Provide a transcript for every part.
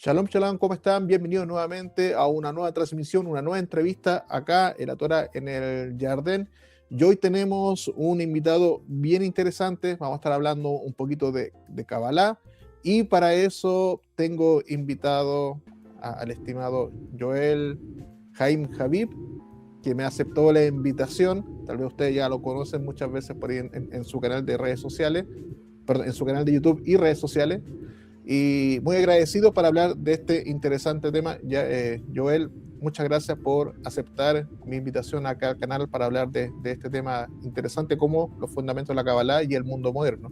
Shalom, shalom, ¿cómo están? Bienvenidos nuevamente a una nueva transmisión, una nueva entrevista acá en la Torah en el Jardín. Y hoy tenemos un invitado bien interesante. Vamos a estar hablando un poquito de Kabbalah. Y para eso tengo invitado al estimado Joel Haim Habib, que me aceptó la invitación. Tal vez ustedes ya lo conocen muchas veces por ahí en su canal de redes sociales, perdón, en su canal de YouTube y redes sociales. Y muy agradecido para hablar de este interesante tema. Joel, muchas gracias por aceptar mi invitación acá al canal para hablar de este tema interesante como los fundamentos de la Kabbalah y el mundo moderno.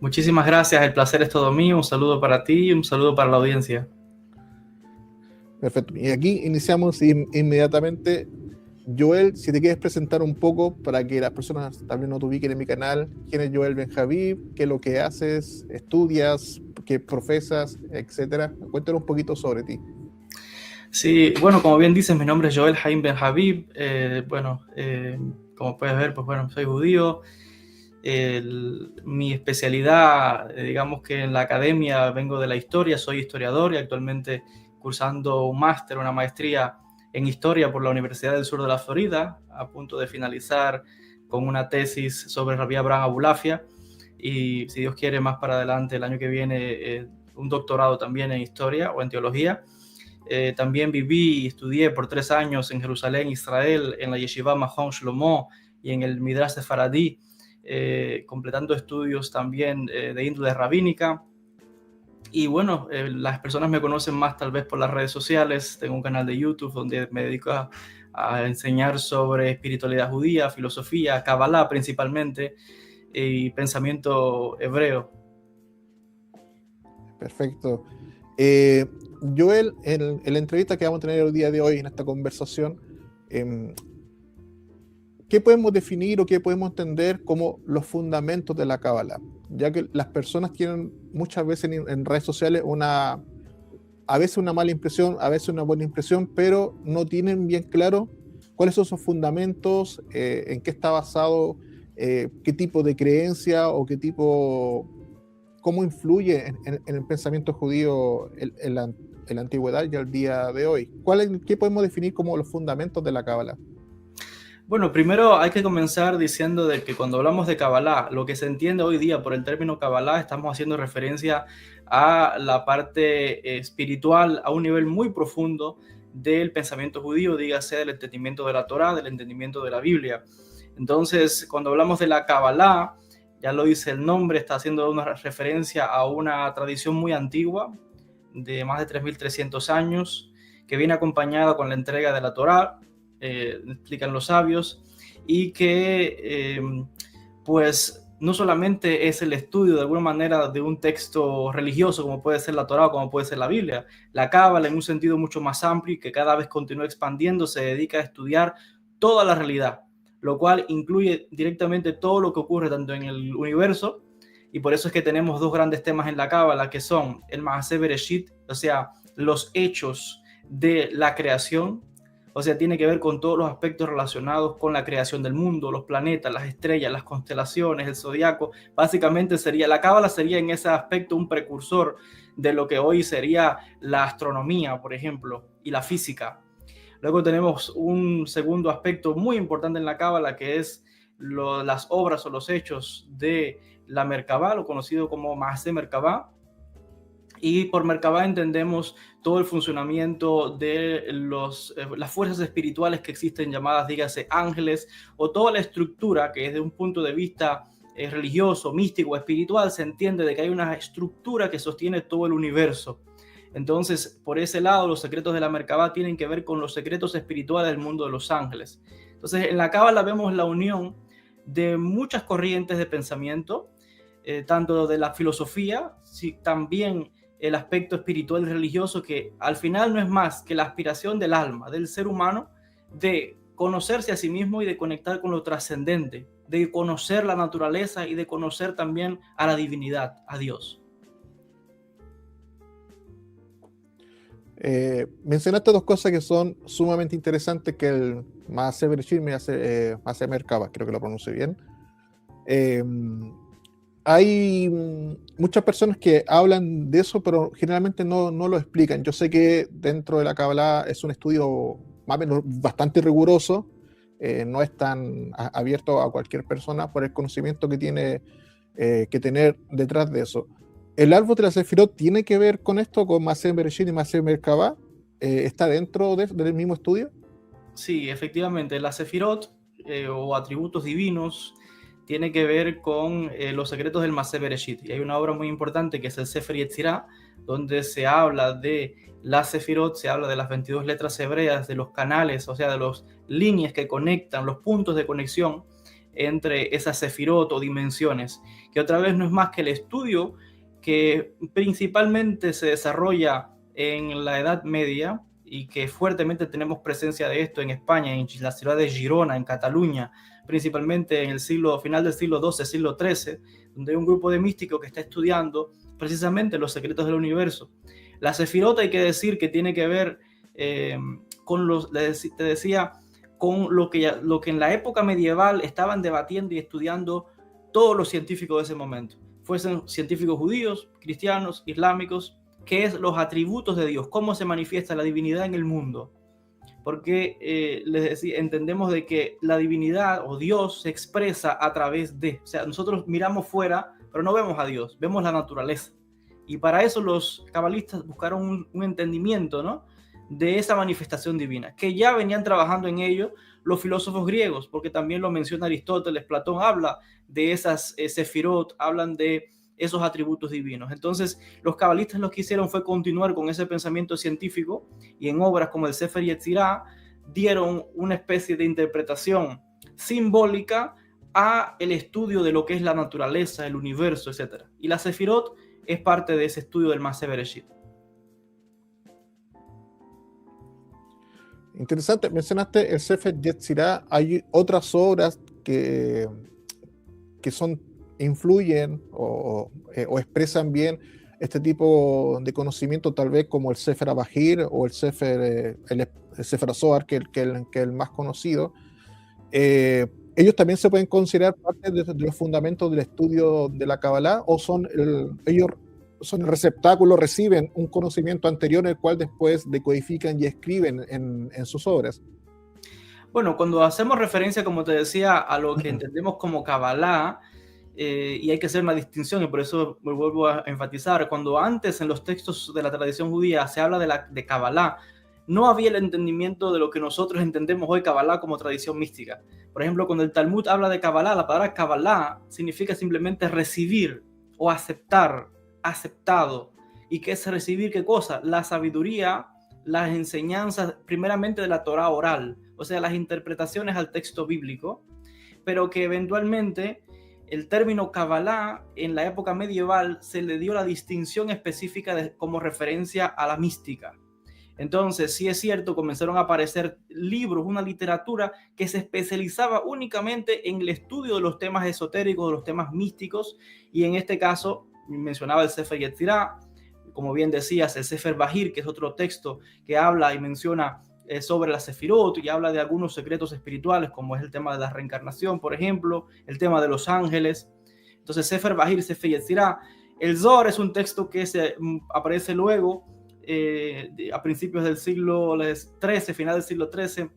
Muchísimas gracias, el placer es todo mío. Un saludo para ti y un saludo para la audiencia. Perfecto. Y aquí iniciamos inmediatamente. Joel, si te quieres presentar un poco para que las personas también no te ubiquen en mi canal, ¿quién es Joel Ben Habib? ¿Qué es lo que haces? ¿Estudias? ¿Qué profesas? Etcétera. Cuéntanos un poquito sobre ti. Sí, bueno, como bien dices, mi nombre es Joel Haim Ben Habib. Como puedes ver, pues bueno, soy judío. Mi especialidad, digamos que en la academia vengo de la historia, soy historiador y actualmente cursando un máster, una maestría en historia por la Universidad del Sur de la Florida, a punto de finalizar con una tesis sobre Rabbi Abraham Abulafia y, si Dios quiere, más para adelante, el año que viene, un doctorado también en historia o en teología. También viví y estudié por 3 años en Jerusalén, Israel, en la Yeshiva Mahon Shlomo y en el Midrash Sefaradí, completando estudios también de índole rabínica. Y bueno, las personas me conocen más tal vez por las redes sociales. Tengo un canal de YouTube donde me dedico a enseñar sobre espiritualidad judía, filosofía, Kabbalah principalmente, y pensamiento hebreo. Perfecto. Joel, en la entrevista que vamos a tener el día de hoy, en esta conversación, ¿qué podemos definir o qué podemos entender como los fundamentos de la Kabbalah? Ya que las personas tienen muchas veces en redes sociales a veces una mala impresión, a veces una buena impresión, pero no tienen bien claro cuáles son sus fundamentos, en qué está basado, qué tipo de creencia o cómo influye en el pensamiento judío en la antigüedad y al día de hoy. ¿Qué podemos definir como los fundamentos de la Cábala? Bueno, primero hay que comenzar diciendo de que cuando hablamos de Kabbalah, lo que se entiende hoy día por el término Kabbalah, estamos haciendo referencia a la parte espiritual, a un nivel muy profundo del pensamiento judío, dígase del entendimiento de la Torá, del entendimiento de la Biblia. Entonces, cuando hablamos de la Kabbalah, ya lo dice el nombre, está haciendo una referencia a una tradición muy antigua, de más de 3.300 años, que viene acompañada con la entrega de la Torá, explican los sabios, y que pues no solamente es el estudio de alguna manera de un texto religioso como puede ser la Torá o como puede ser la Biblia. La Cábala, en un sentido mucho más amplio y que cada vez continúa expandiendo, se dedica a estudiar toda la realidad, lo cual incluye directamente todo lo que ocurre tanto en el universo, y por eso es que tenemos dos grandes temas en la Cábala, que son el Maaseh Bereshit, o sea, los hechos de la creación. O sea, tiene que ver con todos los aspectos relacionados con la creación del mundo, los planetas, las estrellas, las constelaciones, el zodiaco. Básicamente la Cábala sería en ese aspecto un precursor de lo que hoy sería la astronomía, por ejemplo, y la física. Luego tenemos un segundo aspecto muy importante en la Cábala, que es las obras o los hechos de la Merkabá, lo conocido como Maaseh Merkabá. Y por Merkabah entendemos todo el funcionamiento de las fuerzas espirituales que existen, llamadas, dígase, ángeles, o toda la estructura que desde un punto de vista religioso, místico, espiritual, se entiende de que hay una estructura que sostiene todo el universo. Entonces, por ese lado, los secretos de la Merkabah tienen que ver con los secretos espirituales del mundo de los ángeles. Entonces, en la Cábala vemos la unión de muchas corrientes de pensamiento, tanto de la filosofía, también el aspecto espiritual y religioso, que al final no es más que la aspiración del alma, del ser humano, de conocerse a sí mismo y de conectar con lo trascendente, de conocer la naturaleza y de conocer también a la divinidad, a Dios. Mencionaste dos cosas que son sumamente interesantes, que el Maaseh Bereshit, Maaseh Merkabah, creo que lo pronuncio bien. Hay muchas personas que hablan de eso, pero generalmente no lo explican. Yo sé que dentro de la Kabbalah es un estudio más o menos bastante riguroso, no es tan abierto a cualquier persona por el conocimiento que tiene que tener detrás de eso. ¿El árbol de la Sefirot tiene que ver con esto, con Maaseh Bereshit y Maaseh Merkabah? ¿Está dentro del mismo estudio? Sí, efectivamente, la Sefirot o atributos divinos tiene que ver con los secretos del Maaseh Bereshit. Y hay una obra muy importante que es el Sefer Yetzirah, donde se habla de la Sefirot, se habla de las 22 letras hebreas, de los canales, o sea, de las líneas que conectan, los puntos de conexión entre esas Sefirot o dimensiones, que otra vez no es más que el estudio que principalmente se desarrolla en la Edad Media y que fuertemente tenemos presencia de esto en España, en la ciudad de Girona, en Cataluña, principalmente en el final del siglo XII, siglo XIII, donde hay un grupo de místicos que está estudiando precisamente los secretos del universo. La Sefirot, hay que decir que tiene que ver con te decía, con lo que en la época medieval estaban debatiendo y estudiando todos los científicos de ese momento, fuesen científicos judíos, cristianos, islámicos, qué es los atributos de Dios, cómo se manifiesta la divinidad en el mundo. Porque les decía, entendemos de que la divinidad o Dios se expresa a través de, o sea, nosotros miramos fuera, pero no vemos a Dios, vemos la naturaleza. Y para eso los cabalistas buscaron un entendimiento, ¿no?, de esa manifestación divina, que ya venían trabajando en ello los filósofos griegos, porque también lo menciona Aristóteles, Platón habla de esas sefirot, hablan de esos atributos divinos. Entonces, los cabalistas lo que hicieron fue continuar con ese pensamiento científico y en obras como el Sefer Yetzirah dieron una especie de interpretación simbólica a el estudio de lo que es la naturaleza, el universo, etc. Y la sefirot es parte de ese estudio del Maaseh Bereshit. Interesante, mencionaste el Sefer Yetzirah. Hay otras obras que influyen o expresan bien este tipo de conocimiento, tal vez como el Sefer Abahir o el Sefer Zohar, que es el más conocido. ¿Ellos también se pueden considerar parte de los fundamentos del estudio de la Kabbalah, o ellos son el receptáculo, reciben un conocimiento anterior, el cual después decodifican y escriben en sus obras? Bueno, cuando hacemos referencia, como te decía, a lo que entendemos como Kabbalah, y hay que hacer una distinción, y por eso me vuelvo a enfatizar, cuando antes en los textos de la tradición judía se habla de Kabbalah, no había el entendimiento de lo que nosotros entendemos hoy Kabbalah como tradición mística. Por ejemplo, cuando el Talmud habla de Kabbalah, la palabra Kabbalah significa simplemente recibir o aceptar, aceptado. ¿Y qué es recibir? ¿Qué cosa? La sabiduría, las enseñanzas primeramente de la Torah oral, o sea, las interpretaciones al texto bíblico, pero que eventualmente el término Kabbalah en la época medieval se le dio la distinción específica como referencia a la mística. Entonces, sí es cierto, comenzaron a aparecer libros, una literatura que se especializaba únicamente en el estudio de los temas esotéricos, de los temas místicos, y en este caso mencionaba el Sefer Yetzirah, como bien decías, el Sefer Bahir, que es otro texto que habla y menciona sobre la Sefirot y habla de algunos secretos espirituales, como es el tema de la reencarnación, por ejemplo, el tema de los ángeles. Entonces, Sefer Bahir, Sefer Yetzirah. El Zohar es un texto que aparece luego, a principios del siglo XIII, final del siglo XIII,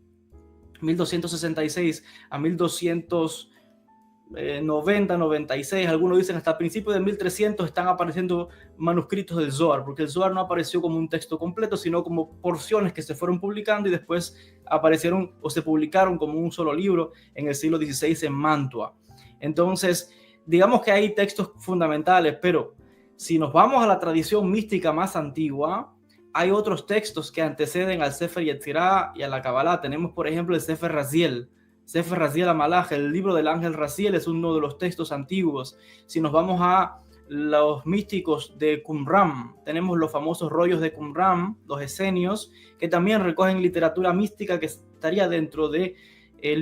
1266 a 1290, 96, algunos dicen hasta principios de 1300 están apareciendo manuscritos del Zohar, porque el Zohar no apareció como un texto completo, sino como porciones que se fueron publicando y después aparecieron o se publicaron como un solo libro en el siglo XVI en Mantua. Entonces, digamos que hay textos fundamentales, pero si nos vamos a la tradición mística más antigua, hay otros textos que anteceden al Sefer Yetzirah y a la Kabbalah. Tenemos, por ejemplo, el Sefer Raziel. Sefer Raziel Amalaj, el libro del ángel Raziel, es uno de los textos antiguos. Si nos vamos a los místicos de Qumran, tenemos los famosos rollos de Qumran, los esenios, que también recogen literatura mística que estaría dentro del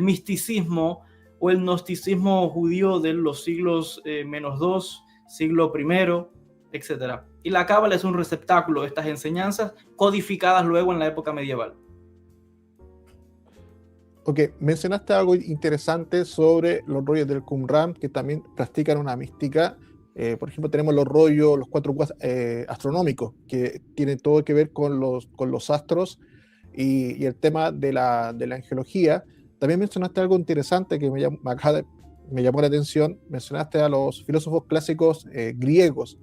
misticismo o el gnosticismo judío de los siglos -2, siglo I, etc. Y la Cábala es un receptáculo de estas enseñanzas codificadas luego en la época medieval. Ok, mencionaste algo interesante sobre los rollos del Qumran, que también practican una mística. Por ejemplo, tenemos los rollos, los cuatro astronómicos, que tienen todo que ver con los astros y el tema de la angelología. También mencionaste algo interesante que me llamó la atención. Mencionaste a los filósofos clásicos griegos.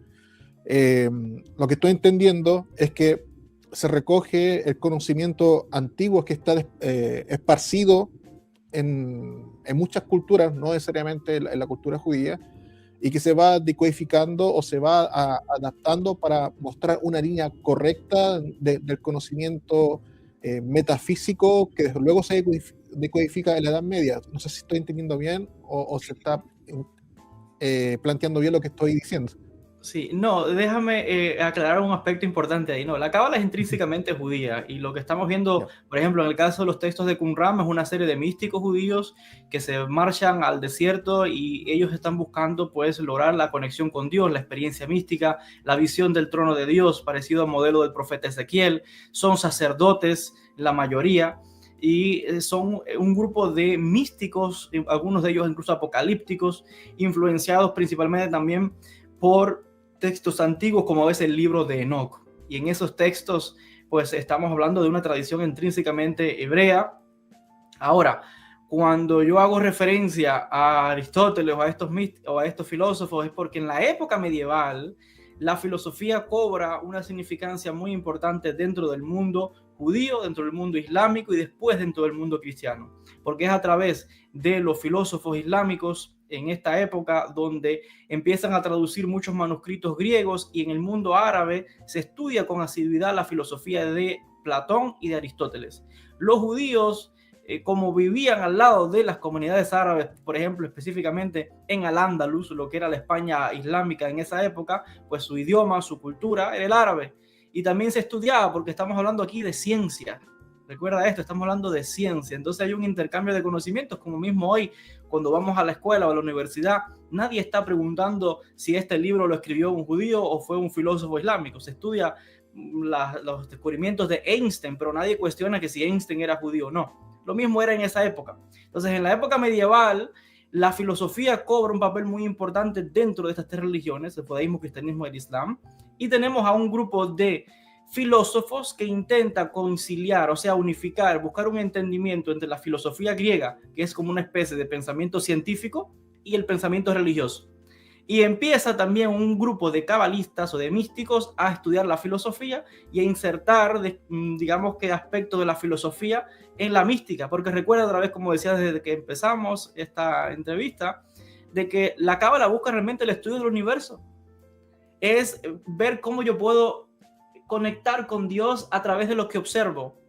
Lo que estoy entendiendo es que se recoge el conocimiento antiguo que está esparcido en muchas culturas, no necesariamente en la cultura judía, y que se va decodificando o se va adaptando para mostrar una línea correcta del conocimiento metafísico que desde luego se decodifica en la Edad Media. No sé si estoy entendiendo bien o se está planteando bien lo que estoy diciendo. Sí, no, déjame aclarar un aspecto importante ahí. No, la cábala es intrínsecamente judía y lo que estamos viendo, Ya. por ejemplo, en el caso de los textos de Qumran, es una serie de místicos judíos que se marchan al desierto y ellos están buscando pues lograr la conexión con Dios, la experiencia mística, la visión del trono de Dios, parecido al modelo del profeta Ezequiel. Son sacerdotes, la mayoría, y son un grupo de místicos, algunos de ellos incluso apocalípticos, influenciados principalmente también por textos antiguos como es el libro de Enoc. Y en esos textos, pues estamos hablando de una tradición intrínsecamente hebrea. Ahora, cuando yo hago referencia a Aristóteles o a estos filósofos, es porque en la época medieval la filosofía cobra una significancia muy importante dentro del mundo judío, dentro del mundo islámico y después dentro del mundo cristiano, porque es a través de los filósofos islámicos en esta época donde empiezan a traducir muchos manuscritos griegos y en el mundo árabe se estudia con asiduidad la filosofía de Platón y de Aristóteles. Los judíos, como vivían al lado de las comunidades árabes, por ejemplo, específicamente en Al-Ándalus, lo que era la España islámica en esa época, pues su idioma, su cultura era el árabe. Y también se estudiaba, porque estamos hablando aquí de ciencia. Recuerda esto, estamos hablando de ciencia. Entonces hay un intercambio de conocimientos, como mismo hoy, cuando vamos a la escuela o a la universidad, nadie está preguntando si este libro lo escribió un judío o fue un filósofo islámico. Se estudia los descubrimientos de Einstein, pero nadie cuestiona que si Einstein era judío o no. Lo mismo era en esa época. Entonces, en la época medieval, la filosofía cobra un papel muy importante dentro de estas tres religiones, el judaísmo, cristianismo y el islam, y tenemos a un grupo de filósofos que intenta conciliar, o sea, unificar, buscar un entendimiento entre la filosofía griega, que es como una especie de pensamiento científico, y el pensamiento religioso. Y empieza también un grupo de cabalistas o de místicos a estudiar la filosofía y a insertar, digamos que aspectos de la filosofía en la mística, porque recuerda otra vez, como decía desde que empezamos esta entrevista, de que la cábala busca realmente el estudio del universo. Es ver cómo yo puedo conectar con Dios a través de lo que observo.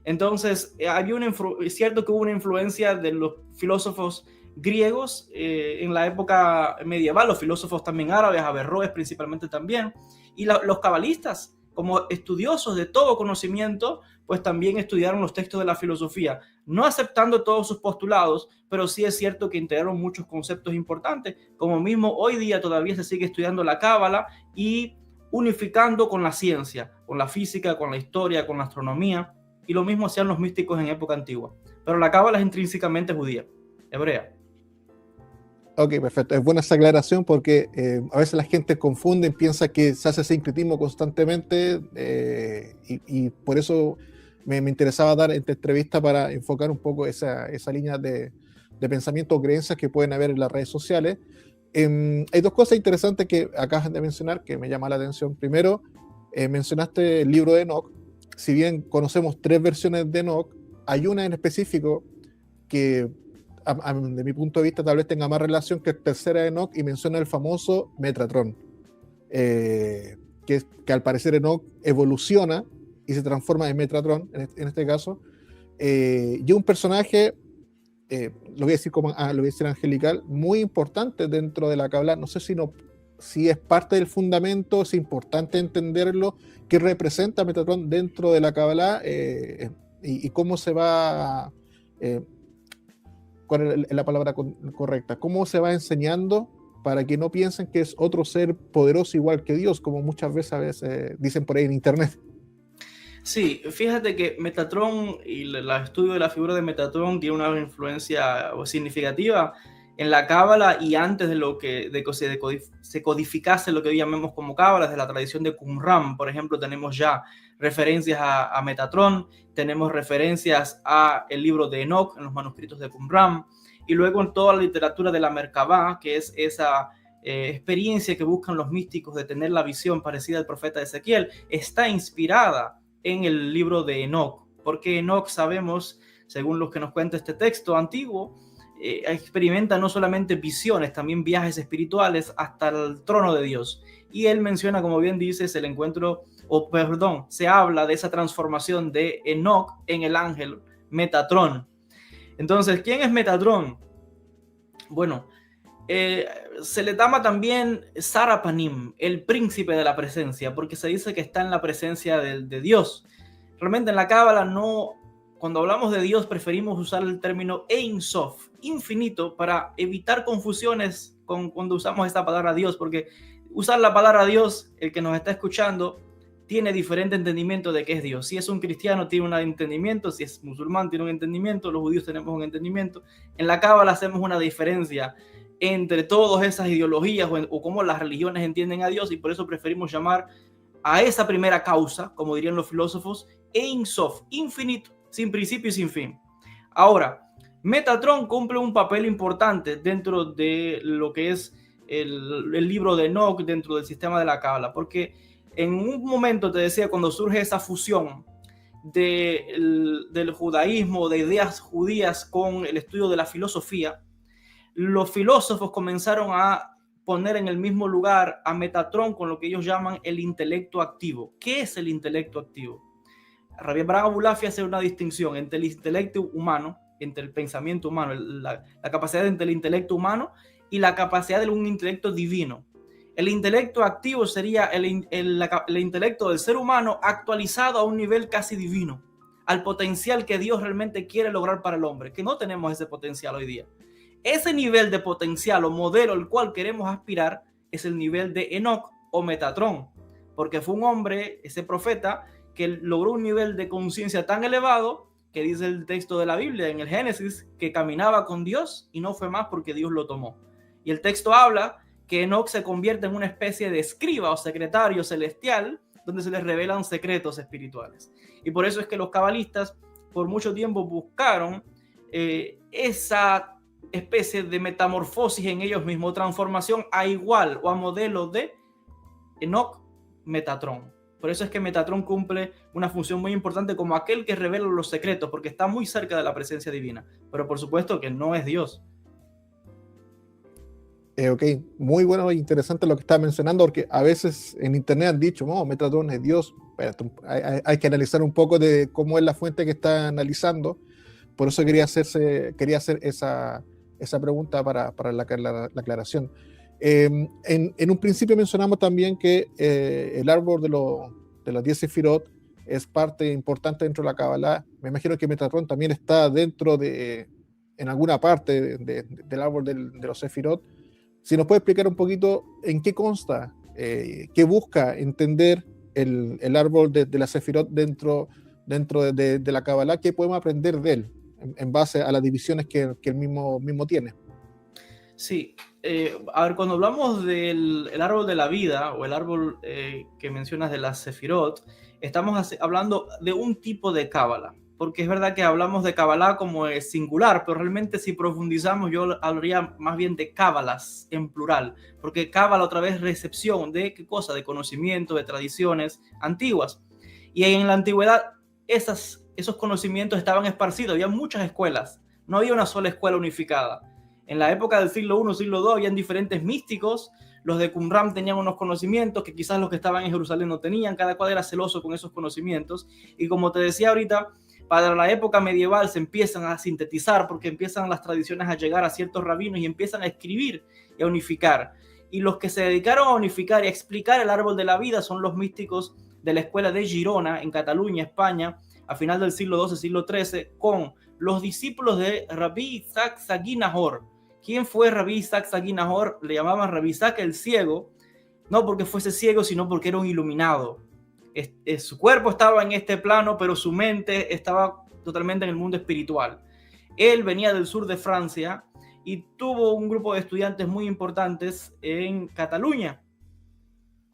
Entonces, es cierto que hubo una influencia de los filósofos griegos en la época medieval, los filósofos también árabes, Averroes principalmente también, y los cabalistas, como estudiosos de todo conocimiento, pues también estudiaron los textos de la filosofía, no aceptando todos sus postulados, pero sí es cierto que integraron muchos conceptos importantes, como mismo hoy día todavía se sigue estudiando la cábala y unificando con la ciencia, con la física, con la historia, con la astronomía, y lo mismo hacían los místicos en época antigua. Pero la cábala es intrínsecamente judía, hebrea. Ok, perfecto. Es buena esa aclaración porque a veces la gente confunde, piensa que se hace sincretismo constantemente y por eso me interesaba dar esta entrevista para enfocar un poco esa línea de pensamiento o creencias que pueden haber en las redes sociales. Hay dos cosas interesantes que acabas de mencionar que me llama la atención. Primero, mencionaste el libro de Enoch. Si bien conocemos tres versiones de Enoch, hay una en específico que de mi punto de vista tal vez tenga más relación que el tercera de Enoch y menciona el famoso Metatron, que al parecer Enoch evoluciona y se transforma en Metatron en este caso, y es un personaje, lo voy a decir lo voy a decir angelical, muy importante dentro de la Kabbalah. No sé si es parte del fundamento, es importante entenderlo, qué representa Metatron dentro de la Kabbalah y cómo se va... ¿cuál es la palabra correcta? ¿Cómo se va enseñando para que no piensen que es otro ser poderoso igual que Dios, como muchas veces dicen por ahí en internet? Sí, fíjate que Metatron y el estudio de la figura de Metatron tiene una influencia significativa En la Cábala y antes de que se codificase lo que hoy llamamos como Cábala, desde la tradición de Qumran, por ejemplo, tenemos ya referencias a Metatrón, tenemos referencias a el libro de Enoch en los manuscritos de Qumran, y luego en toda la literatura de la Merkabá, que es esa experiencia que buscan los místicos de tener la visión parecida al profeta Ezequiel, está inspirada en el libro de Enoch, porque Enoch, sabemos, según lo que nos cuenta este texto antiguo, experimenta no solamente visiones, también viajes espirituales hasta el trono de Dios. Y él menciona, como bien dices, el encuentro, se habla de esa transformación de Enoch en el ángel Metatrón. Entonces, ¿quién es Metatrón? Bueno, se le llama también Sarapanim, el príncipe de la presencia, porque se dice que está en la presencia de Dios. Realmente en la Cábala no, cuando hablamos de Dios preferimos usar el término Ein Sof, infinito, para evitar confusiones cuando usamos esta palabra Dios, porque usar la palabra Dios, el que nos está escuchando tiene diferente entendimiento de qué es Dios. Si es un cristiano tiene un entendimiento, si es musulmán tiene un entendimiento, los judíos tenemos un entendimiento. En la Cábala hacemos una diferencia entre todas esas ideologías o cómo las religiones entienden a Dios, y por eso preferimos llamar a esa primera causa, como dirían los filósofos, Ein Sof, infinito, sin principio y sin fin. Ahora, Metatrón cumple un papel importante dentro de lo que es el libro de Enoch, dentro del sistema de la Cábala, porque en un momento, te decía, cuando surge esa fusión del judaísmo, de ideas judías con el estudio de la filosofía, los filósofos comenzaron a poner en el mismo lugar a Metatrón con lo que ellos llaman el intelecto activo. ¿Qué es el intelecto activo? Rabbi Abraham Abulafi hace una distinción entre el intelecto humano, entre el pensamiento humano, la capacidad entre el intelecto humano y la capacidad de un intelecto divino. El intelecto activo sería el intelecto del ser humano actualizado a un nivel casi divino, al potencial que Dios realmente quiere lograr para el hombre, que no tenemos ese potencial hoy día. Ese nivel de potencial o modelo al cual queremos aspirar es el nivel de Enoch o Metatrón, porque fue un hombre, ese profeta, que logró un nivel de conciencia tan elevado que dice el texto de la Biblia en el Génesis que caminaba con Dios y no fue más porque Dios lo tomó. Y el texto habla que Enoch se convierte en una especie de escriba o secretario celestial donde se les revelan secretos espirituales. Y por eso es que los cabalistas por mucho tiempo buscaron esa especie de metamorfosis en ellos mismos, transformación a igual o a modelo de Enoch Metatrón. Por eso es que Metatrón cumple una función muy importante como aquel que revela los secretos, porque está muy cerca de la presencia divina, pero por supuesto que no es Dios. Ok, muy bueno e interesante lo que está mencionando, porque a veces en internet han dicho, no, Metatrón es Dios. Hay que analizar un poco de cómo es la fuente que está analizando. Por eso quería hacer esa pregunta para la aclaración. En un principio mencionamos también que el árbol de los 10 Sefirot es parte importante dentro de la Kabbalah. Me imagino que Metatrón también está en alguna parte del árbol de los Sefirot. Si nos puede explicar un poquito en qué consta, qué busca entender el árbol de la Sefirot dentro de la Kabbalah, qué podemos aprender de él en base a las divisiones que él mismo tiene. Sí, a ver, cuando hablamos del árbol de la vida o el árbol que mencionas de la Sefirot, estamos hablando de un tipo de Cábala, porque es verdad que hablamos de Kabbalah como es singular, pero realmente si profundizamos yo hablaría más bien de cábalas en plural, porque Cábala otra vez recepción de ¿qué cosa? De conocimiento, de tradiciones antiguas. Y en la antigüedad esos conocimientos estaban esparcidos, había muchas escuelas, no había una sola escuela unificada. En la época del siglo I, siglo II, habían diferentes místicos. Los de Qumran tenían unos conocimientos que quizás los que estaban en Jerusalén no tenían. Cada cual era celoso con esos conocimientos. Y como te decía ahorita, para la época medieval se empiezan a sintetizar porque empiezan las tradiciones a llegar a ciertos rabinos y empiezan a escribir y a unificar. Y los que se dedicaron a unificar y a explicar el árbol de la vida son los místicos de la escuela de Girona, en Cataluña, España, a final del siglo XII, siglo XIII, con los discípulos de Rabbi Isaac Sagui Nahor. ¿Quién fue Rabbi Isaac Sagui Nahor? Le llamaban Rabbi Isaac el ciego, no porque fuese ciego, sino porque era un iluminado. Su cuerpo estaba en este plano, pero su mente estaba totalmente en el mundo espiritual. Él venía del sur de Francia y tuvo un grupo de estudiantes muy importantes en Cataluña.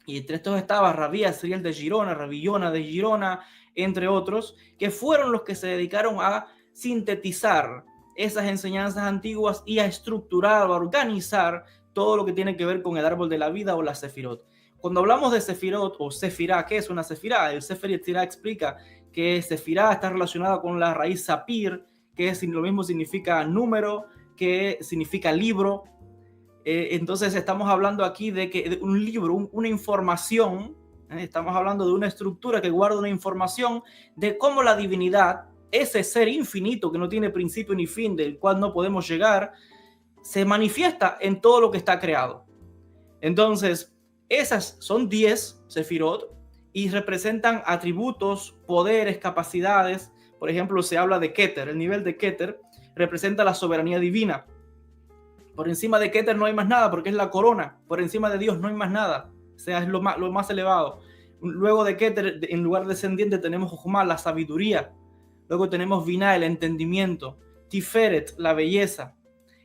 Y entre estos estaba Rabí Asriel de Girona, Rabí Yona de Girona, entre otros, que fueron los que se dedicaron a sintetizar esas enseñanzas antiguas y a estructurar, a organizar todo lo que tiene que ver con el árbol de la vida o la Sefirot. Cuando hablamos de Sefirot o Sefirá, ¿qué es una Sefirá? El Sefer Yetzirah explica que Sefirá está relacionada con la raíz Sapir, que es, lo mismo significa número, que significa libro. Entonces estamos hablando aquí de un libro, una información, estamos hablando de una estructura que guarda una información de cómo la divinidad, ese ser infinito que no tiene principio ni fin, del cual no podemos llegar, se manifiesta en todo lo que está creado. Entonces, esas son 10 sefirot y representan atributos, poderes, capacidades. Por ejemplo, se habla de Keter. El nivel de Keter representa la soberanía divina. Por encima de Keter no hay más nada porque es la corona. Por encima de Dios no hay más nada. O sea, es lo más elevado. Luego de Keter, en lugar descendiente, tenemos Jochma, la sabiduría. Luego tenemos Binah, el entendimiento. Tiferet, la belleza.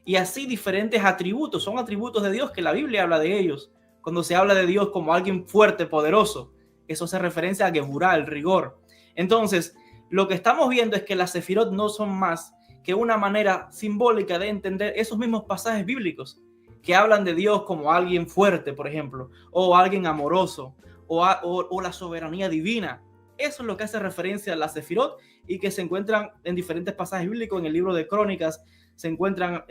Y así diferentes atributos. Son atributos de Dios que la Biblia habla de ellos. Cuando se habla de Dios como alguien fuerte, poderoso, eso hace referencia a Geburah, el rigor. Entonces, lo que estamos viendo es que las sefirot no son más que una manera simbólica de entender esos mismos pasajes bíblicos que hablan de Dios como alguien fuerte, por ejemplo, o alguien amoroso, o la soberanía divina. Eso es lo que hace referencia a las sefirot y que se encuentran en diferentes pasajes bíblicos. En el libro de Crónicas se encuentran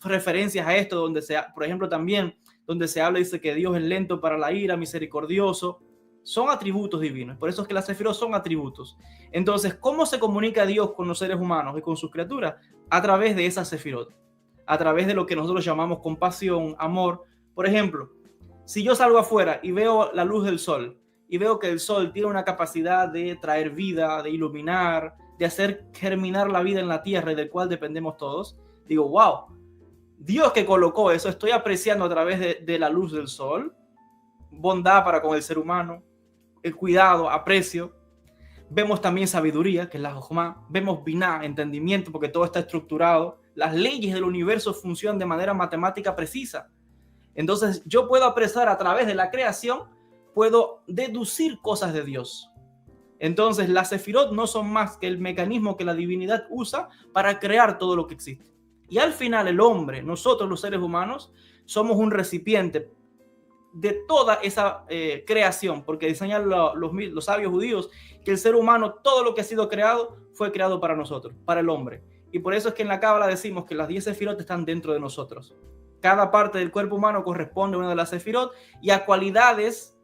referencias a esto, donde por ejemplo, también donde se habla, dice que Dios es lento para la ira, misericordioso. Son atributos divinos. Por eso es que las sefirot son atributos. Entonces, ¿cómo se comunica Dios con los seres humanos y con sus criaturas? A través de esas sefirot. A través de lo que nosotros llamamos compasión, amor. Por ejemplo, si yo salgo afuera y veo la luz del sol y veo que el sol tiene una capacidad de traer vida, de iluminar, de hacer germinar la vida en la tierra y del cual dependemos todos, digo, wow, Dios que colocó eso, estoy apreciando a través de la luz del sol, bondad para con el ser humano, el cuidado, aprecio. Vemos también sabiduría, que es la Jochma. Vemos Binah, entendimiento, porque todo está estructurado. Las leyes del universo funcionan de manera matemática precisa. Entonces yo puedo apreciar a través de la creación, puedo deducir cosas de Dios. Entonces las sefirot no son más que el mecanismo que la divinidad usa para crear todo lo que existe. Y al final el hombre, nosotros los seres humanos, somos un recipiente de toda esa creación, porque diseñan los sabios judíos que el ser humano, todo lo que ha sido creado, fue creado para nosotros, para el hombre. Y por eso es que en la Cábala decimos que las 10 sefirot están dentro de nosotros. Cada parte del cuerpo humano corresponde a una de las sefirot y a cualidades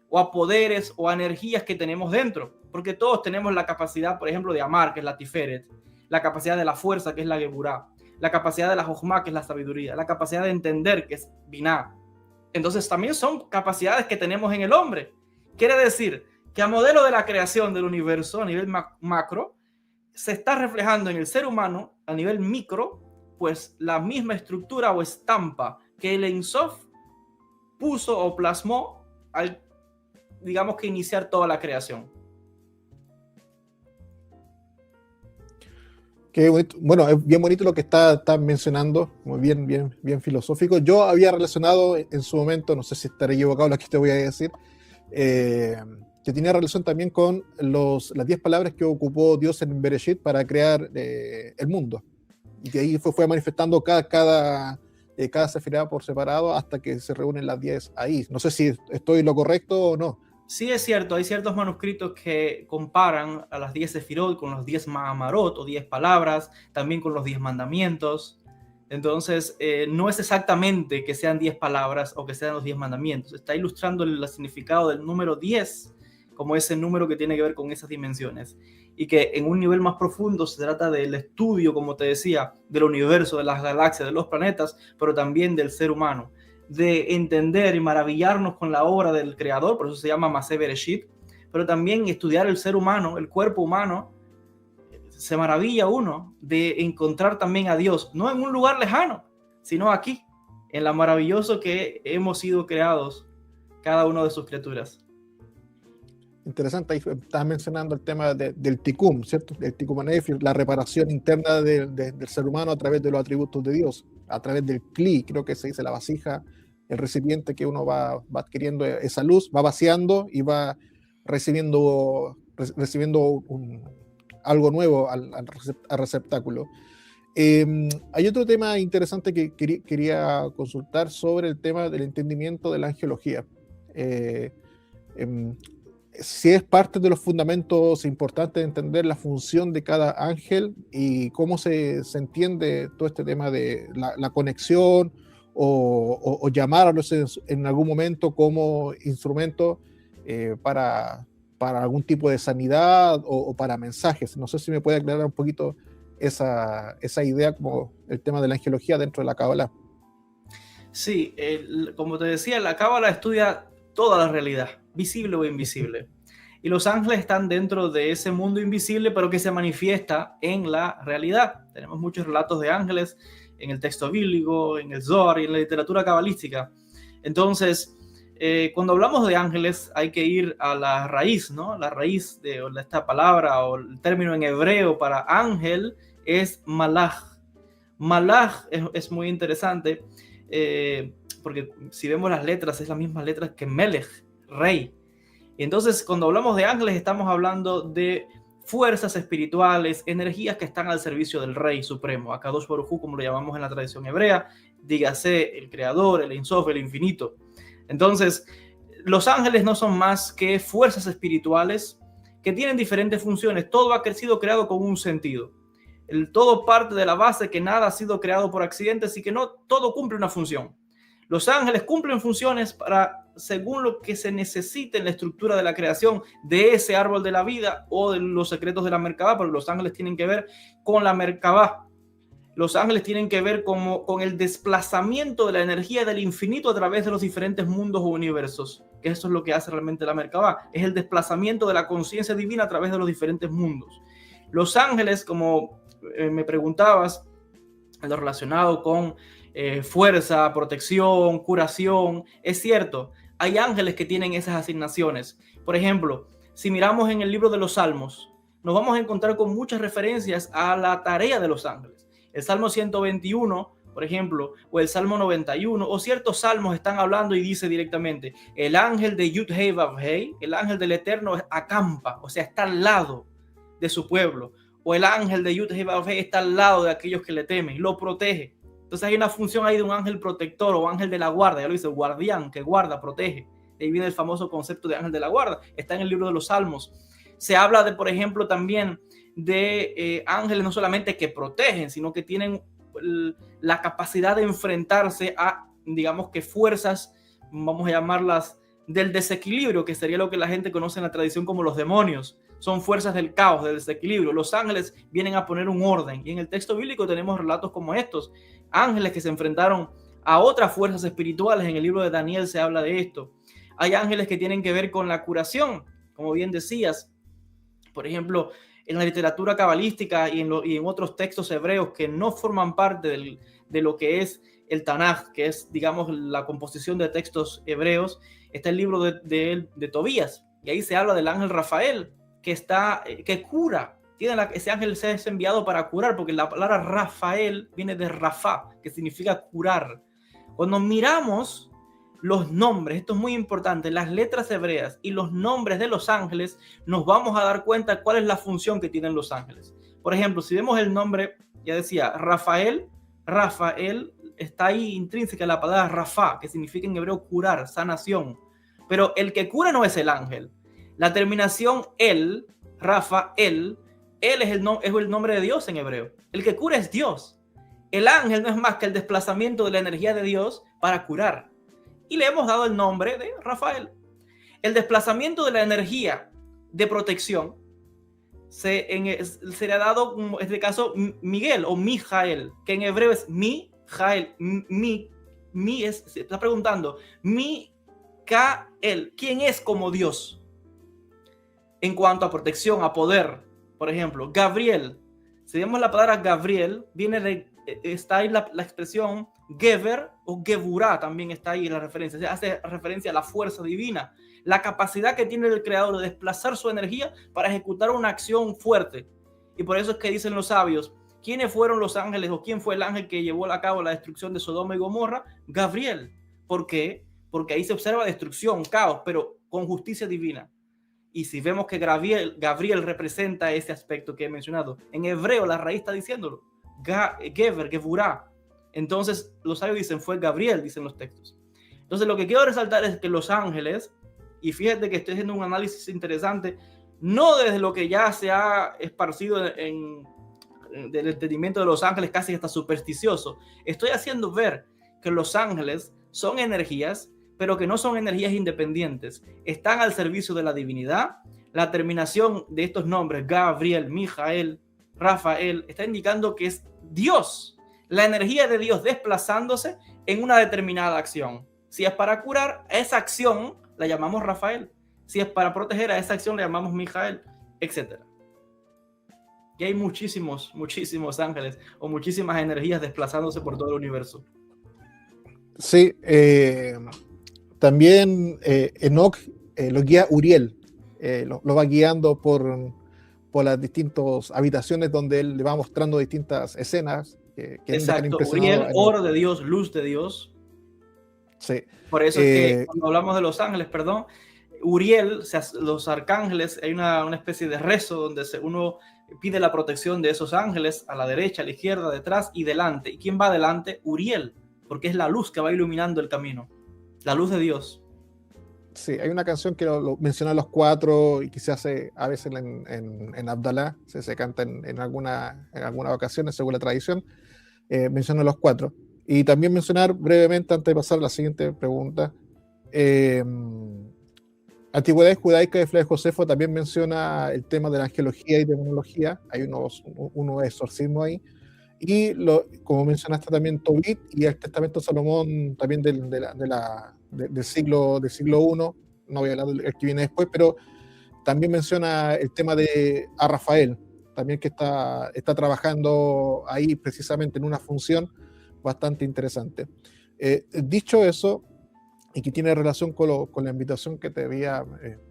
o a poderes o a energías que tenemos dentro, porque todos tenemos la capacidad, por ejemplo, de amar, que es la Tiferet, la capacidad de la fuerza, que es la Geburah, la capacidad de la Jochma, que es la sabiduría, la capacidad de entender, que es Binah. Entonces también son capacidades que tenemos en el hombre. Quiere decir que a modelo de la creación del universo a nivel macro, se está reflejando en el ser humano a nivel micro, pues la misma estructura o estampa que el Ein Sof puso o plasmó al, digamos que iniciar toda la creación. Qué bonito. Bueno, es bien bonito lo que está mencionando, muy bien filosófico. Yo había relacionado en su momento, no sé si estaré equivocado lo que te voy a decir, que tenía relación también con las 10 palabras que ocupó Dios en Bereshit para crear el mundo. Y que ahí fue manifestando cada sefirá por separado hasta que se reúnen las 10 ahí. No sé si estoy lo correcto o no. Sí, es cierto, hay ciertos manuscritos que comparan a las 10 sefirot con los 10 ma'amarot o 10 palabras, también con los 10 mandamientos. Entonces, no es exactamente que sean 10 palabras o que sean los 10 mandamientos. Está ilustrando el significado del número 10 como ese número que tiene que ver con esas dimensiones. Y que en un nivel más profundo se trata del estudio, como te decía, del universo, de las galaxias, de los planetas, pero también del ser humano, de entender y maravillarnos con la obra del creador, por eso se llama Masé Bereshit, pero también estudiar el ser humano, el cuerpo humano. Se maravilla uno de encontrar también a Dios, no en un lugar lejano, sino aquí, en lo maravilloso que hemos sido creados, cada uno de sus criaturas. Interesante, ahí estás mencionando el tema del Tikkun, ¿cierto? El Tikkun Nefesh, la reparación interna del ser humano a través de los atributos de Dios, a través del Kli, creo que se dice la vasija, el recipiente que uno va adquiriendo esa luz, va vaciando y va recibiendo algo nuevo al receptáculo. Hay otro tema interesante que quería consultar sobre el tema del entendimiento de la angelología. Si es parte de los fundamentos importantes de entender la función de cada ángel y cómo se entiende todo este tema de la conexión o llamarlos en algún momento como instrumento para algún tipo de sanidad o para mensajes. No sé si me puede aclarar un poquito esa idea, como el tema de la angelología dentro de la Cábala. Sí, como te decía, la Cábala estudia toda la realidad, visible o invisible. Y los ángeles están dentro de ese mundo invisible, pero que se manifiesta en la realidad. Tenemos muchos relatos de ángeles en el texto bíblico, en el Zohar y en la literatura cabalística. Entonces, cuando hablamos de ángeles hay que ir a la raíz, ¿no? La raíz de esta palabra o el término en hebreo para ángel es malach. Malach es muy interesante porque si vemos las letras es las mismas letras que Melech, rey. Y entonces cuando hablamos de ángeles estamos hablando de fuerzas espirituales, energías que están al servicio del Rey Supremo, Akadosh Baruj Hu, como lo llamamos en la tradición hebrea, dígase el Creador, el Ein Sof, el Infinito. Entonces, los ángeles no son más que fuerzas espirituales que tienen diferentes funciones. Todo ha sido creado con un sentido. Todo parte de la base que nada ha sido creado por accidentes y que no todo cumple una función. Los ángeles cumplen funciones según lo que se necesite en la estructura de la creación de ese árbol de la vida o de los secretos de la Merkabah, porque los ángeles tienen que ver con la Merkabah. Los ángeles tienen que ver con el desplazamiento de la energía del infinito a través de los diferentes mundos o universos, que eso es lo que hace realmente la Merkabah, es el desplazamiento de la conciencia divina a través de los diferentes mundos. Los ángeles, como me preguntabas, lo relacionado con fuerza, protección, curación, es cierto, hay ángeles que tienen esas asignaciones. Por ejemplo, si miramos en el libro de los Salmos, nos vamos a encontrar con muchas referencias a la tarea de los ángeles. El Salmo 121, por ejemplo, o el Salmo 91, o ciertos salmos están hablando y dice directamente, el ángel de Yud-Hei Vav-Hei, el ángel del Eterno acampa, o sea, está al lado de su pueblo, o el ángel de Yud-Hei Vav-Hei está al lado de aquellos que le temen, lo protege. Entonces hay una función ahí de un ángel protector o ángel de la guarda, ya lo dice, guardián, que guarda, protege. De ahí viene el famoso concepto de ángel de la guarda, está en el libro de los Salmos. Se habla de, por ejemplo, también de ángeles no solamente que protegen, sino que tienen la capacidad de enfrentarse a, digamos que fuerzas, vamos a llamarlas del desequilibrio, que sería lo que la gente conoce en la tradición como los demonios. Son fuerzas del caos, del desequilibrio. Los ángeles vienen a poner un orden. Y en el texto bíblico tenemos relatos como estos. Ángeles que se enfrentaron a otras fuerzas espirituales. En el libro de Daniel se habla de esto. Hay ángeles que tienen que ver con la curación, como bien decías. Por ejemplo, en la literatura cabalística y en otros textos hebreos que no forman parte de lo que es el Tanaj, que es, digamos, la composición de textos hebreos, está el libro de Tobías. Y ahí se habla del ángel Rafael, que cura. Ese ángel se es enviado para curar, porque la palabra Rafael viene de Rafa, que significa curar. Cuando miramos los nombres, esto es muy importante, las letras hebreas y los nombres de los ángeles, nos vamos a dar cuenta cuál es la función que tienen los ángeles. Por ejemplo, si vemos el nombre, ya decía, Rafael está ahí intrínseca la palabra Rafa, que significa en hebreo curar, sanación. Pero el que cura no es el ángel. La terminación el, Rafael, él es el nombre de Dios en hebreo. El que cura es Dios. El ángel no es más que el desplazamiento de la energía de Dios para curar. Y le hemos dado el nombre de Rafael. El desplazamiento de la energía de protección se le ha dado, en este caso, Miguel o Mijael, que en hebreo es Mijael. Se está preguntando, Micael, ¿quién es como Dios? En cuanto a protección, a poder, por ejemplo, Gabriel. Si vemos la palabra Gabriel, está ahí la expresión Geber o Geburah también está ahí en la referencia. Se hace referencia a la fuerza divina, la capacidad que tiene el creador de desplazar su energía para ejecutar una acción fuerte. Y por eso es que dicen los sabios, ¿quiénes fueron los ángeles o quién fue el ángel que llevó a cabo la destrucción de Sodoma y Gomorra? Gabriel. ¿Por qué? Porque ahí se observa destrucción, caos, pero con justicia divina. Y si vemos que Gabriel representa ese aspecto que he mencionado, en hebreo la raíz está diciéndolo, Geber, Geburah. Entonces los sabios dicen, fue Gabriel, dicen los textos. Entonces lo que quiero resaltar es que los ángeles, y fíjate que estoy haciendo un análisis interesante, no desde lo que ya se ha esparcido del entendimiento de los ángeles casi hasta supersticioso, estoy haciendo ver que los ángeles son energías, pero que no son energías independientes, están al servicio de la divinidad. La terminación de estos nombres, Gabriel, Mijael, Rafael, está indicando que es Dios, la energía de Dios desplazándose en una determinada acción. Si es para curar, esa acción la llamamos Rafael. Si es para proteger, a esa acción le llamamos Mijael, etc. Y hay muchísimos ángeles o muchísimas energías desplazándose por todo el universo. Sí, también Enoch lo guía Uriel, lo va guiando por las distintas habitaciones donde él le va mostrando distintas escenas que exacto, Uriel, oro de Dios, luz de Dios. Sí. Por eso es que cuando hablamos de los ángeles, perdón, Uriel, los arcángeles, hay una especie de rezo donde uno pide la protección de esos ángeles a la derecha, a la izquierda, detrás y delante. ¿Y quién va delante? Uriel, porque es la luz que va iluminando el camino, la luz de Dios. Sí, hay una canción que lo menciona los cuatro y que se hace a veces en Abdalá, se canta en algunas ocasiones según la tradición, menciona los cuatro. Y también mencionar brevemente, antes de pasar a la siguiente pregunta, Antigüedades Judaicas de Flavio Josefo también menciona el tema de la angelología y demonología, hay unos exorcismos ahí, y como mencionaste también Tobit y el Testamento de Salomón también del siglo I, no voy a hablar del que viene después, pero también menciona el tema de a Rafael, también que está trabajando ahí precisamente en una función bastante interesante. Dicho eso, y que tiene relación con la invitación que te había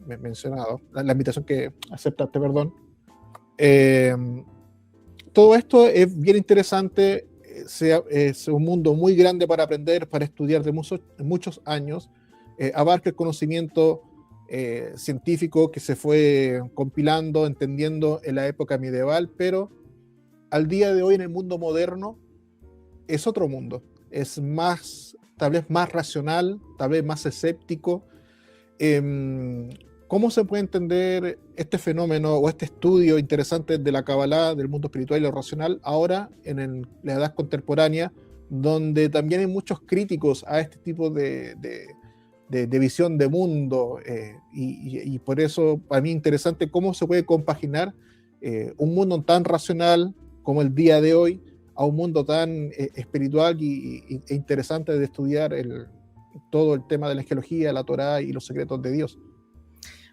mencionado, la invitación que aceptaste, perdón, todo esto es bien interesante, es un mundo muy grande para aprender, para estudiar de muchos años, abarca el conocimiento científico que se fue compilando, entendiendo en la época medieval, pero al día de hoy en el mundo moderno es otro mundo, es tal vez más racional, tal vez más escéptico. ¿Cómo se puede entender este fenómeno o este estudio interesante de la Kabbalah, del mundo espiritual y lo racional, ahora en la edad contemporánea, donde también hay muchos críticos a este tipo de visión de mundo? Y por eso, para mí, interesante cómo se puede compaginar un mundo tan racional como el día de hoy a un mundo tan espiritual e interesante de estudiar todo el tema de la angelología, la Torá y los secretos de Dios.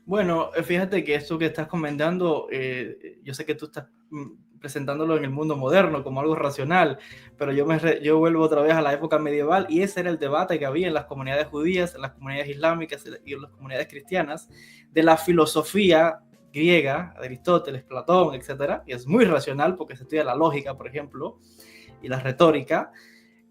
Bueno, fíjate que esto que estás comentando, yo sé que tú estás presentándolo en el mundo moderno como algo racional, pero yo vuelvo otra vez a la época medieval y ese era el debate que había en las comunidades judías, en las comunidades islámicas y en las comunidades cristianas de la filosofía griega, Aristóteles, Platón, etcétera, y es muy racional porque se estudia la lógica, por ejemplo, y la retórica,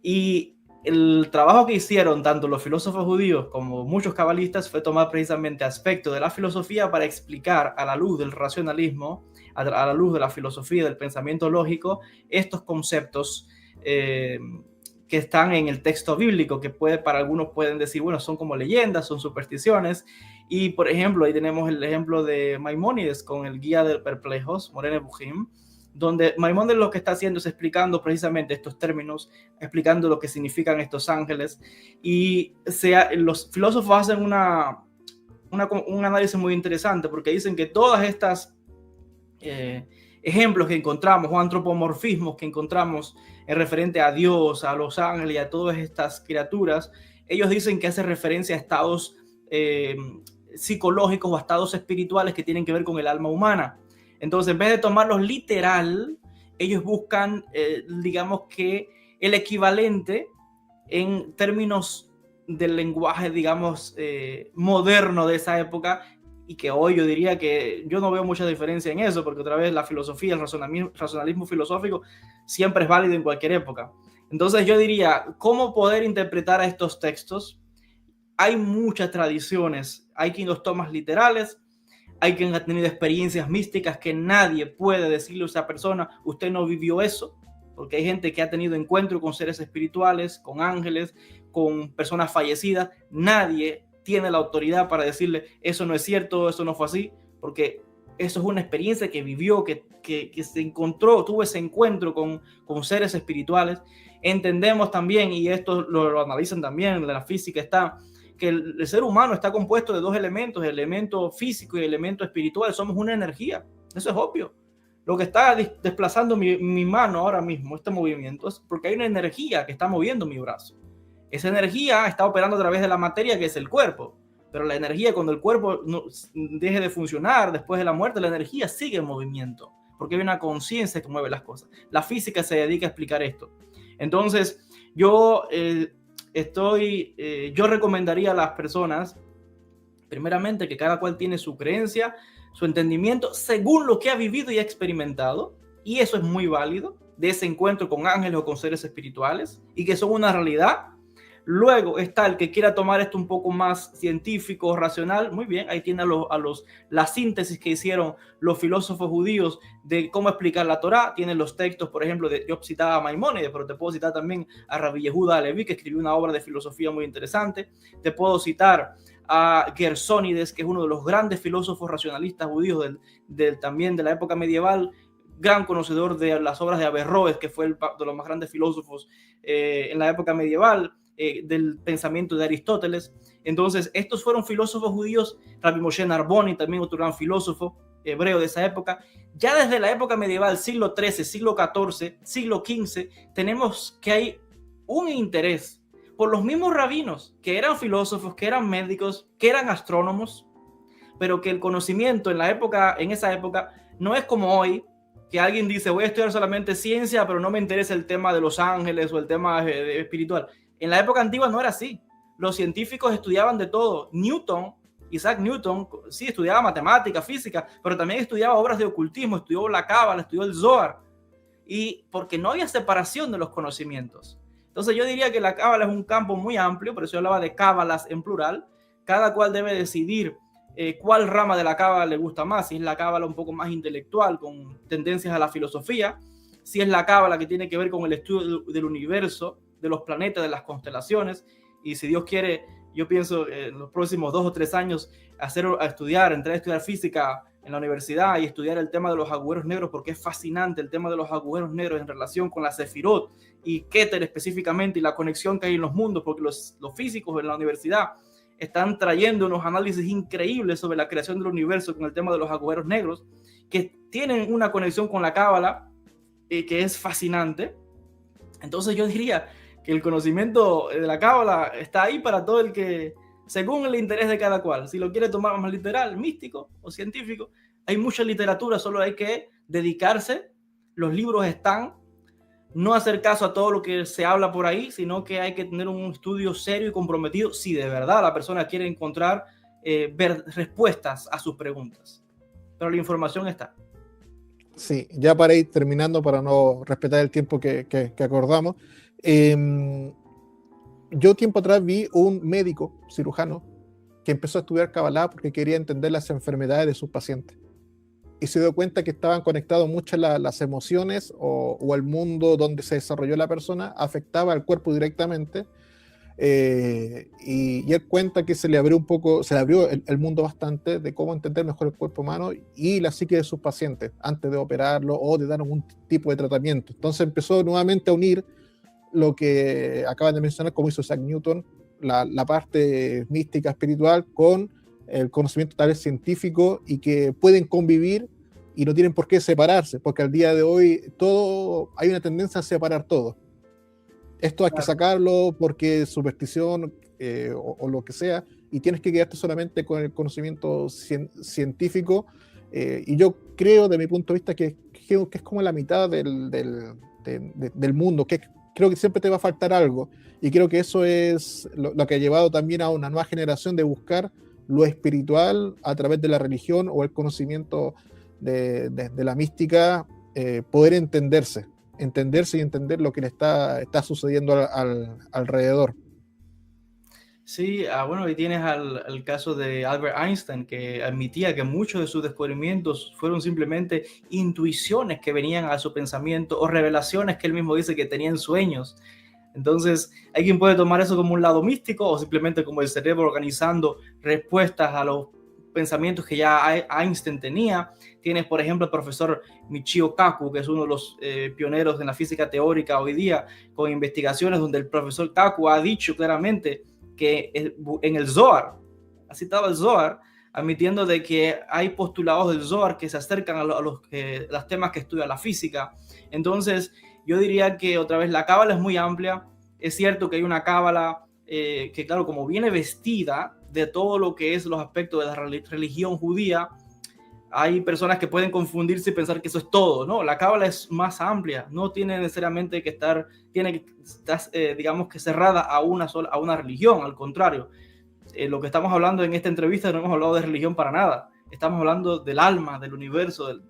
y el trabajo que hicieron tanto los filósofos judíos como muchos cabalistas fue tomar precisamente aspectos de la filosofía para explicar a la luz del racionalismo, a la luz de la filosofía del pensamiento lógico, estos conceptos que están en el texto bíblico, que para algunos pueden decir, bueno, son como leyendas, son supersticiones. Y por ejemplo, ahí tenemos el ejemplo de Maimónides con el Guía de Perplejos, Morene Bujim, donde Maimónides lo que está haciendo es explicando precisamente estos términos, explicando lo que significan estos ángeles, y los filósofos hacen un análisis muy interesante, porque dicen que todas estas ejemplos que encontramos o antropomorfismos que encontramos en referente a Dios, a los ángeles y a todas estas criaturas, ellos dicen que hace referencia a estados psicológicos o a estados espirituales que tienen que ver con el alma humana. Entonces, en vez de tomarlos literal, ellos buscan, digamos que el equivalente en términos del lenguaje, digamos, moderno de esa época, y que hoy yo diría que yo no veo mucha diferencia en eso, porque otra vez la filosofía, el racionalismo filosófico siempre es válido en cualquier época. Entonces yo diría, ¿cómo poder interpretar a estos textos? Hay muchas tradiciones, hay quien los toma literales, hay quien ha tenido experiencias místicas que nadie puede decirle a esa persona, usted no vivió eso, porque hay gente que ha tenido encuentro con seres espirituales, con ángeles, con personas fallecidas. Nadie tiene la autoridad para decirle, eso no es cierto, eso no fue así, porque eso es una experiencia que vivió, que se encontró, tuvo ese encuentro con seres espirituales. Entendemos también, y esto lo analizan también, la física está, que el ser humano está compuesto de dos elementos, el elemento físico y el elemento espiritual. Somos una energía, eso es obvio. Lo que está desplazando mi mano ahora mismo, este movimiento, es porque hay una energía que está moviendo mi brazo. Esa energía está operando a través de la materia, que es el cuerpo. Pero la energía, cuando el cuerpo deje de funcionar después de la muerte, la energía sigue en movimiento, porque hay una conciencia que mueve las cosas. La física se dedica a explicar esto. Entonces, yo recomendaría a las personas, primeramente, que cada cual tiene su creencia, su entendimiento, según lo que ha vivido y ha experimentado, y eso es muy válido, de ese encuentro con ángeles o con seres espirituales, y que son una realidad. Luego está el que quiera tomar esto un poco más científico, racional. Muy bien, ahí tiene la síntesis que hicieron los filósofos judíos de cómo explicar la Torá. Tienen los textos, por ejemplo, yo citaba a Maimónides, pero te puedo citar también a Rabbi Yehuda Halevi, que escribió una obra de filosofía muy interesante. Te puedo citar a Gersónides, que es uno de los grandes filósofos racionalistas judíos también de la época medieval, gran conocedor de las obras de Averroes, que fue de los más grandes filósofos en la época medieval, del pensamiento de Aristóteles. Entonces, estos fueron filósofos judíos. Rabbi Moshe Narboni, también otro gran filósofo hebreo de esa época. Ya desde la época medieval, siglo XIII, siglo XIV, siglo XV, tenemos que hay un interés por los mismos rabinos, que eran filósofos, que eran médicos, que eran astrónomos, pero que el conocimiento en esa época, no es como hoy, que alguien dice, voy a estudiar solamente ciencia, pero no me interesa el tema de los ángeles o el tema espiritual. En la época antigua no era así. Los científicos estudiaban de todo. Isaac Newton, sí, estudiaba matemática, física, pero también estudiaba obras de ocultismo, estudió la Cábala, estudió el Zohar, y porque no había separación de los conocimientos. Entonces yo diría que la Cábala es un campo muy amplio, por eso yo hablaba de cábalas en plural. Cada cual debe decidir cuál rama de la Cábala le gusta más, si es la Cábala un poco más intelectual, con tendencias a la filosofía, si es la Cábala que tiene que ver con el estudio del universo, de los planetas, de las constelaciones, y si Dios quiere, yo pienso en los próximos 2 o 3 años entrar a estudiar física en la universidad y estudiar el tema de los agujeros negros, porque es fascinante el tema de los agujeros negros en relación con la Sefirot y Keter específicamente, y la conexión que hay en los mundos, porque los físicos en la universidad están trayendo unos análisis increíbles sobre la creación del universo con el tema de los agujeros negros, que tienen una conexión con la Cábala que es fascinante. Entonces yo diría que el conocimiento de la Cábala está ahí para todo el que, según el interés de cada cual, si lo quiere tomar más literal, místico o científico, hay mucha literatura, solo hay que dedicarse, los libros están, no hacer caso a todo lo que se habla por ahí, sino que hay que tener un estudio serio y comprometido si de verdad la persona quiere encontrar respuestas a sus preguntas. Pero la información está. Sí, ya para ir terminando, para no respetar el tiempo que acordamos, yo tiempo atrás vi un médico cirujano que empezó a estudiar Kabbalah porque quería entender las enfermedades de sus pacientes, y se dio cuenta que estaban conectados muchas las emociones o el mundo donde se desarrolló la persona afectaba al cuerpo directamente, y él cuenta que se le abrió el mundo bastante de cómo entender mejor el cuerpo humano y la psique de sus pacientes antes de operarlo o de dar algún tipo de tratamiento. Entonces empezó nuevamente a unir lo que acaban de mencionar, como hizo Isaac Newton, la parte mística espiritual con el conocimiento tal vez científico, y que pueden convivir y no tienen por qué separarse, porque al día de hoy hay una tendencia a separar todo. Esto hay que sacarlo porque es superstición o lo que sea, y tienes que quedarte solamente con el conocimiento científico, y yo creo, de mi punto de vista, que es como la mitad del mundo, que es creo que siempre te va a faltar algo. Y creo que eso es lo que ha llevado también a una nueva generación de buscar lo espiritual a través de la religión o el conocimiento de la mística, poder entenderse y entender lo que le está sucediendo alrededor. Sí, bueno, ahí tienes el caso de Albert Einstein, que admitía que muchos de sus descubrimientos fueron simplemente intuiciones que venían a su pensamiento o revelaciones que él mismo dice que tenía en sueños. Entonces, hay quien puede tomar eso como un lado místico o simplemente como el cerebro organizando respuestas a los pensamientos que ya Einstein tenía. Tienes, por ejemplo, el profesor Michio Kaku, que es uno de los pioneros en la física teórica hoy día, con investigaciones donde el profesor Kaku ha dicho claramente que en el Zohar, ha citado el Zohar, admitiendo de que hay postulados del Zohar que se acercan a los temas que estudia la física. Entonces, yo diría que otra vez la cábala es muy amplia. Es cierto que hay una cábala que, claro, como viene vestida de todo lo que es los aspectos de la religión judía, hay personas que pueden confundirse y pensar que eso es todo, ¿no? La cábala es más amplia, no tiene necesariamente que estar, digamos que cerrada a una religión, al contrario. Lo que estamos hablando en esta entrevista no hemos hablado de religión para nada, estamos hablando del alma, del universo.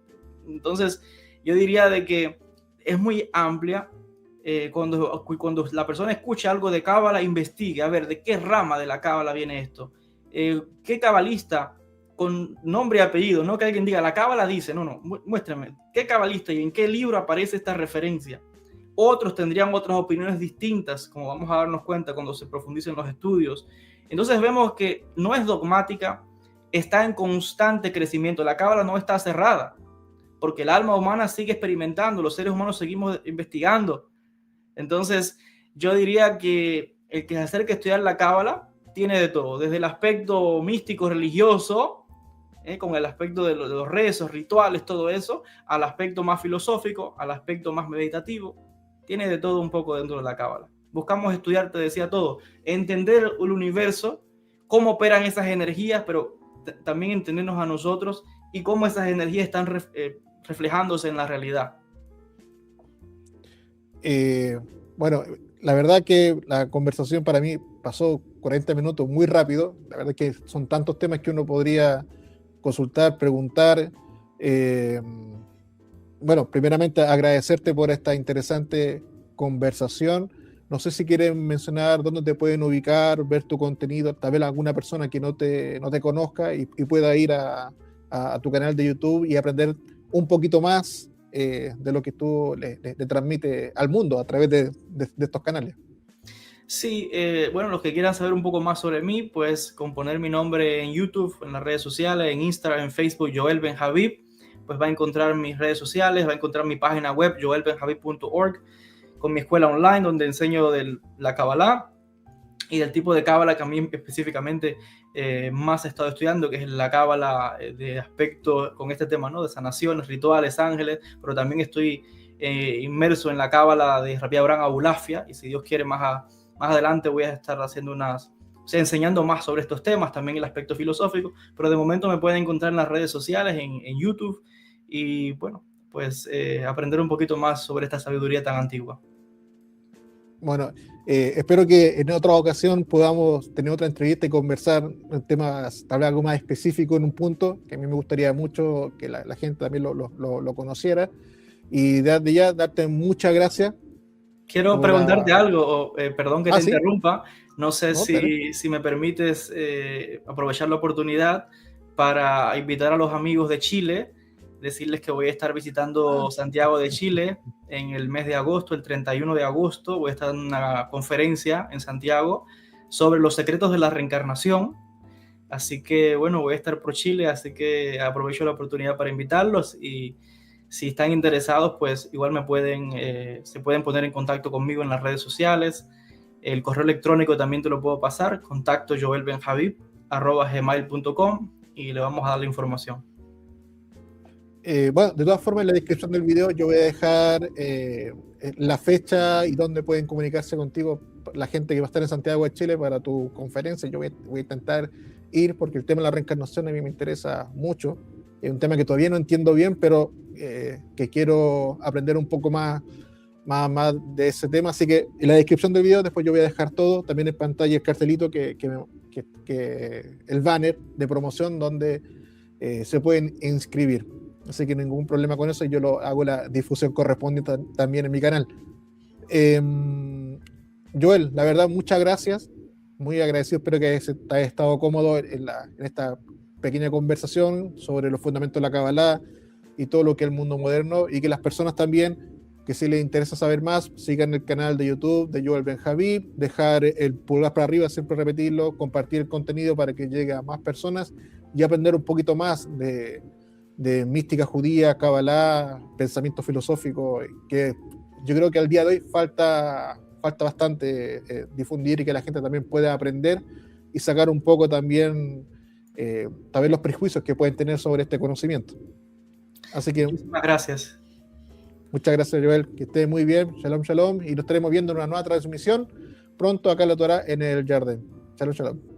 Entonces, yo diría de que es muy amplia. Cuando la persona escucha algo de cábala, investigue, a ver, ¿de qué rama de la cábala viene esto? ¿Qué cabalista con nombre y apellido, no que alguien diga, la cábala dice, no, muéstrame, ¿qué cabalista y en qué libro aparece esta referencia? Otros tendrían otras opiniones distintas, como vamos a darnos cuenta cuando se profundicen los estudios. Entonces vemos que no es dogmática, está en constante crecimiento. La cábala no está cerrada, porque el alma humana sigue experimentando, los seres humanos seguimos investigando. Entonces yo diría que el que se acerque a estudiar la cábala tiene de todo, desde el aspecto místico religioso, con el aspecto de los rezos, rituales, todo eso, al aspecto más filosófico, al aspecto más meditativo. Tiene de todo un poco dentro de la cábala. Buscamos estudiar, te decía todo, entender el universo, cómo operan esas energías, pero también entendernos a nosotros y cómo esas energías están reflejándose en la realidad. Bueno, la verdad que la conversación para mí pasó 40 minutos muy rápido. La verdad que son tantos temas que uno podría consultar, preguntar. Bueno, primeramente agradecerte por esta interesante conversación. No sé si quieres mencionar dónde te pueden ubicar, ver tu contenido, tal vez alguna persona que no te conozca y pueda ir a tu canal de YouTube y aprender un poquito más de lo que tú le transmites al mundo a través de estos canales. Sí, bueno, los que quieran saber un poco más sobre mí, pues con poner mi nombre en YouTube, en las redes sociales, en Instagram, en Facebook, Joel Ben Habib, pues va a encontrar mis redes sociales, va a encontrar mi página web, joelbenhabib.org, con mi escuela online donde enseño de la Kabbalah y del tipo de Kabbalah que a mí específicamente más he estado estudiando, que es la Kabbalah de aspecto con este tema, ¿no? De sanaciones, rituales, ángeles, pero también estoy inmerso en la Kabbalah de Rabbi Abraham Abulafia, y si Dios quiere más adelante voy a estar haciendo enseñando más sobre estos temas, también el aspecto filosófico, pero de momento me pueden encontrar en las redes sociales, en YouTube, y bueno, pues aprender un poquito más sobre esta sabiduría tan antigua. Bueno, espero que en otra ocasión podamos tener otra entrevista y conversar en temas, tal vez algo más específico en un punto, que a mí me gustaría mucho que la gente también lo conociera. Y desde ya, darte muchas gracias. Quiero preguntarte algo, perdón que te ¿sí? interrumpa, no sé si me permites aprovechar la oportunidad para invitar a los amigos de Chile, decirles que voy a estar visitando Santiago de Chile en el mes de agosto, el 31 de agosto, voy a estar en una conferencia en Santiago sobre los secretos de la reencarnación, así que bueno, voy a estar por Chile, así que aprovecho la oportunidad para invitarlos y si están interesados, pues igual se pueden poner en contacto conmigo en las redes sociales. El correo electrónico también te lo puedo pasar, contacto joelbenhabib@gmail.com y le vamos a dar la información. Bueno, de todas formas, en la descripción del video yo voy a dejar la fecha y dónde pueden comunicarse contigo la gente que va a estar en Santiago de Chile para tu conferencia. Yo voy a intentar ir porque el tema de la reencarnación a mí me interesa mucho. Es un tema que todavía no entiendo bien, pero que quiero aprender un poco más más de ese tema. Así que en la descripción del video después yo voy a dejar todo, también en pantalla el cartelito, que el banner de promoción donde se pueden inscribir. Así que ningún problema con eso, y yo hago la difusión correspondiente también en mi canal. Joel, la verdad, muchas gracias, muy agradecido, espero que hayas estado cómodo en esta pequeña conversación sobre los fundamentos de la Kabbalah y todo lo que es el mundo moderno, y que las personas también, que si les interesa saber más, sigan el canal de YouTube de Joel Ben Habib, dejar el pulgar para arriba, siempre repetirlo, compartir el contenido para que llegue a más personas y aprender un poquito más de mística judía, Kabbalah, pensamiento filosófico, que yo creo que al día de hoy falta bastante difundir, y que la gente también pueda aprender y sacar un poco también los prejuicios que pueden tener sobre este conocimiento. Así que muchísimas gracias. Muchas gracias, Joel, que esté muy bien. Shalom, shalom, y nos estaremos viendo en una nueva transmisión pronto acá en la Torá en el Jardín. Shalom, shalom.